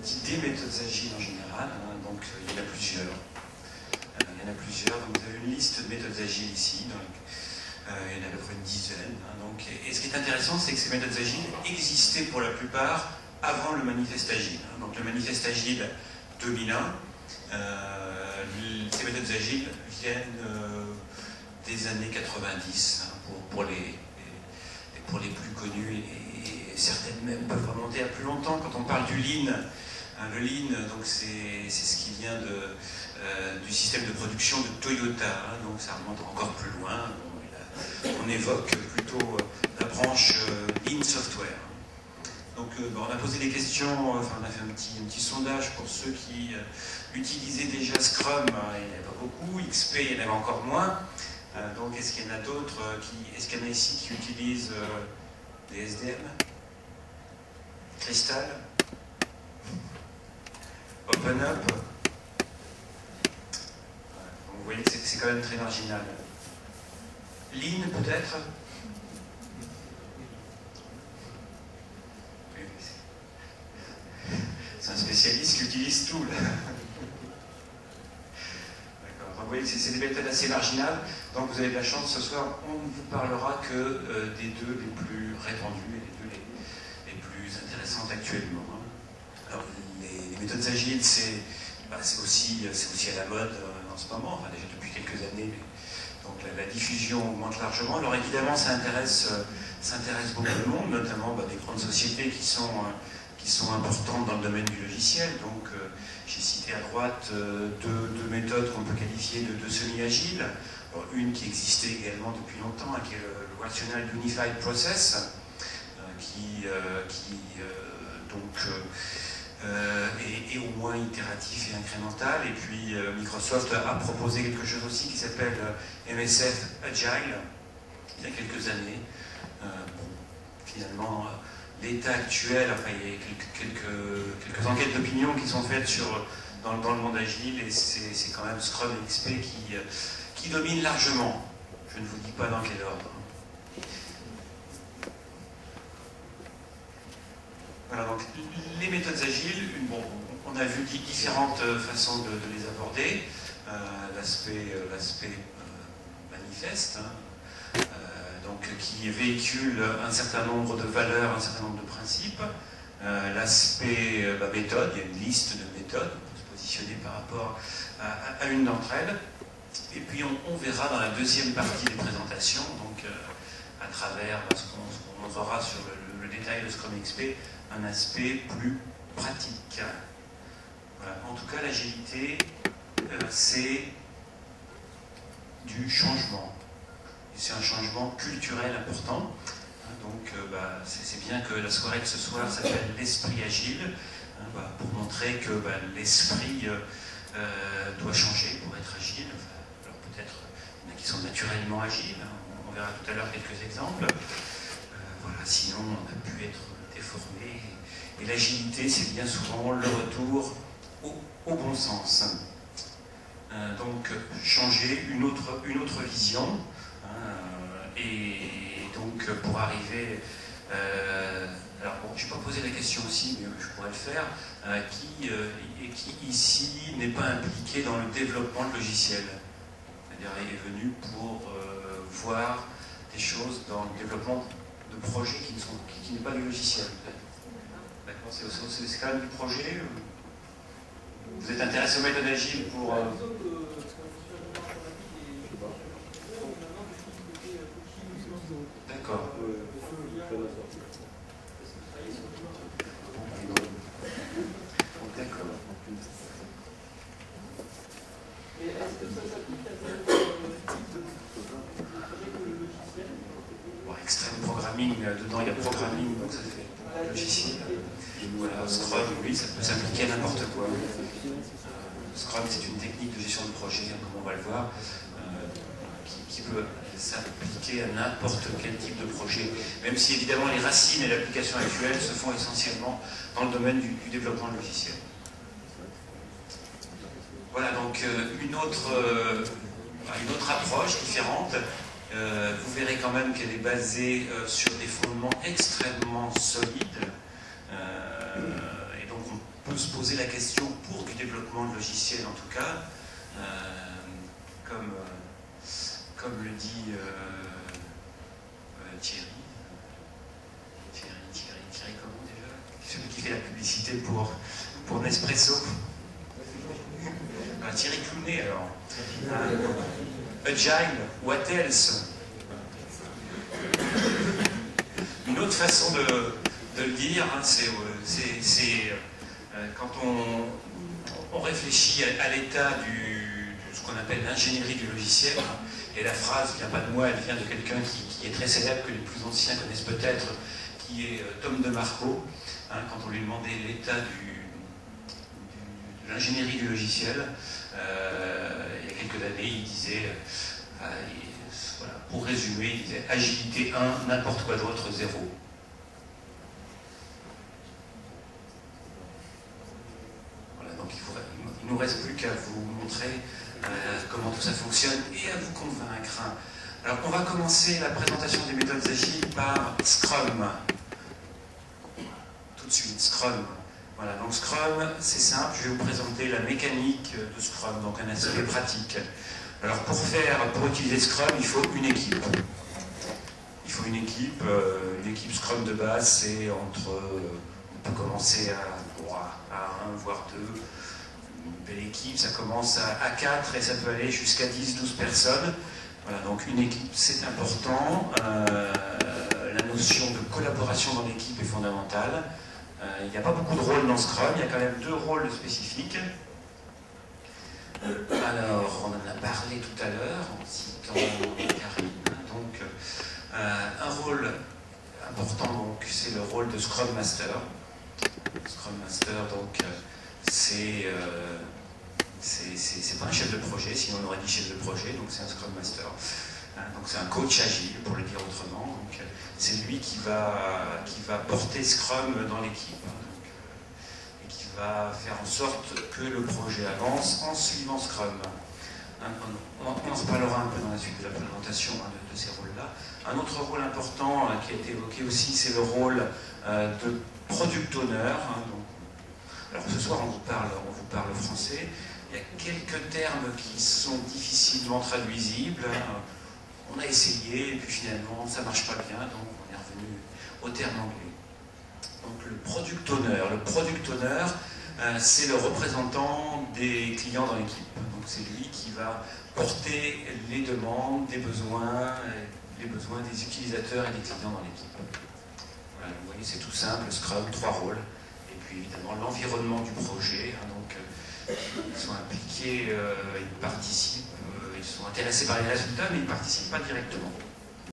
d'idées méthodes agiles en général, hein, donc il y en a plusieurs. Donc, vous avez une liste de méthodes agiles ici, donc, il y en a à peu près une dizaine. Hein, donc, et ce qui est intéressant, c'est que ces méthodes agiles existaient pour la plupart avant le manifeste agile. Hein, donc le manifeste agile 2001, ces méthodes agiles viennent des années 90 hein, pour les plus connus et certaines même peuvent remonter à plus longtemps. Quand on parle du Lean, hein, le Lean, donc c'est ce qui vient du système de production de Toyota, hein, donc ça remonte encore plus loin. On évoque plutôt la branche Lean Software. Donc on a posé des questions, enfin on a fait un petit sondage pour ceux qui utilisaient déjà Scrum, hein, il n'y en avait pas beaucoup, XP il y en avait encore moins. Donc est-ce qu'il y en a d'autres est-ce qu'il y en a ici qui utilisent des SDM? Crystal? OpenUp? Donc vous voyez que c'est quand même très marginal. Lean peut-être? C'est un spécialiste qui utilise tout là. D'accord. Vous voyez que c'est des méthodes assez marginales. Donc vous avez de la chance, ce soir, on ne vous parlera que des deux les plus répandues et des deux les plus intéressantes actuellement. Alors les méthodes agiles, c'est aussi à la mode en ce moment, enfin déjà depuis quelques années. Donc la diffusion augmente largement. Alors évidemment, ça intéresse beaucoup de monde, notamment des grandes sociétés qui sont importantes dans le domaine du logiciel. Donc j'ai cité à droite deux méthodes qu'on peut qualifier de semi-agiles. Une qui existait également depuis longtemps, qui est le Rational Unified Process, est au moins itératif et incrémental. Et puis Microsoft a proposé quelque chose aussi qui s'appelle MSF Agile il y a quelques années. Finalement, l'état actuel, enfin, il y a quelques enquêtes d'opinion qui sont faites dans le monde agile, et c'est quand même Scrum et XP qui domine largement. Je ne vous dis pas dans quel ordre. Voilà, donc les méthodes agiles, on a vu différentes façons de les aborder. L'aspect manifeste, hein, donc, qui véhicule un certain nombre de valeurs, un certain nombre de principes. L'aspect méthode, il y a une liste de méthodes, on peut se positionner par rapport à une d'entre elles. Et puis on verra dans la deuxième partie des présentations, donc à travers ce qu'on montrera sur le détail de Scrum XP, un aspect plus pratique. Voilà. En tout cas, l'agilité, c'est du changement. C'est un changement culturel important. Donc c'est bien que la soirée de ce soir s'appelle l'esprit agile, pour montrer que l'esprit doit changer pour être agile. Alors peut-être il y en a qui sont naturellement agiles, hein. On verra tout à l'heure quelques exemples. Voilà, sinon on a pu être déformé. Et l'agilité, c'est bien souvent le retour au bon sens. Donc changer une autre vision. Et donc pour arriver, alors bon, je n'ai pas posé la question aussi, mais je pourrais le faire, qui ici n'est pas impliqué dans le développement de logiciels, c'est-à-dire est venu pour voir des choses dans le développement de projets qui n'est pas du logiciel. D'accord, c'est quand même du projet. Vous êtes intéressé aux méthodes agiles pour... D'accord. D'accord. Et est-ce que ça s'applique à tel type de projet que le logiciel? Bon, extreme programming, dedans il y a programming, donc ça fait logiciel. Voilà, Scrum, oui, ça peut s'appliquer à n'importe quoi. Scrum, c'est une technique de gestion de projet, comme on va le voir, qui peut s'appliquer à n'importe quel type de projet, même si évidemment les racines et l'application actuelle se font essentiellement dans le domaine du développement logiciel. Voilà donc une autre approche différente. Vous verrez quand même qu'elle est basée sur des fondements extrêmement solides. Et donc on peut se poser la question pour du développement de logiciels en tout cas, comme le dit Thierry comment déjà? Celui qui fait la publicité pour Nespresso. Thierry Clounet alors. Agile, what else? Une autre façon de le dire, hein, c'est quand on réfléchit à l'état de ce qu'on appelle l'ingénierie du logiciel, et la phrase ne vient pas de moi, elle vient de quelqu'un qui est très célèbre, que les plus anciens connaissent peut-être, qui est Tom DeMarco, hein, quand on lui demandait l'état de l'ingénierie du logiciel, il y a quelques années, il disait, voilà, pour résumer, il disait agilité 1, n'importe quoi d'autre 0. Voilà, donc il ne nous reste plus qu'à vous montrer comment tout ça fonctionne et à vous convaincre. Alors on va commencer la présentation des méthodes agiles par Scrum. Tout de suite, Scrum. Voilà, donc Scrum, c'est simple, je vais vous présenter la mécanique de Scrum, donc un aspect pratique. Alors pour utiliser Scrum, il faut une équipe. Il faut une équipe Scrum de base, c'est entre, on peut commencer à 1, voire 2. Une belle équipe, ça commence à 4 et ça peut aller jusqu'à 10-12 personnes. Voilà, donc une équipe, c'est important. La notion de collaboration dans l'équipe est fondamentale. Il n'y a pas beaucoup de rôles dans Scrum, il y a quand même 2 rôles spécifiques. Alors, on en a parlé tout à l'heure en citant Karine. Donc, un rôle important, c'est le rôle de Scrum Master. Scrum Master, donc, c'est pas un chef de projet, sinon on aurait dit chef de projet, donc c'est un Scrum Master. Donc c'est un coach agile, pour le dire autrement. Donc c'est lui qui va porter Scrum dans l'équipe, et qui va faire en sorte que le projet avance en suivant Scrum. On en reparlera un peu dans la suite de la présentation de ces rôles-là. Un autre rôle important qui a été évoqué aussi, c'est le rôle de Product Owner. Alors ce soir, on vous parle français. Il y a quelques termes qui sont difficilement traduisibles. On a essayé, et puis finalement, ça ne marche pas bien, donc on est revenu au terme anglais. Donc le Product Owner. Le Product Owner, c'est le représentant des clients dans l'équipe. Donc c'est lui qui va porter les demandes, les besoins des utilisateurs et des clients dans l'équipe. Voilà, vous voyez, c'est tout simple, Scrum, 3 rôles. Et puis évidemment l'environnement du projet. Donc ils sont impliqués, ils participent, ils sont intéressés par les résultats, mais ils ne participent pas directement.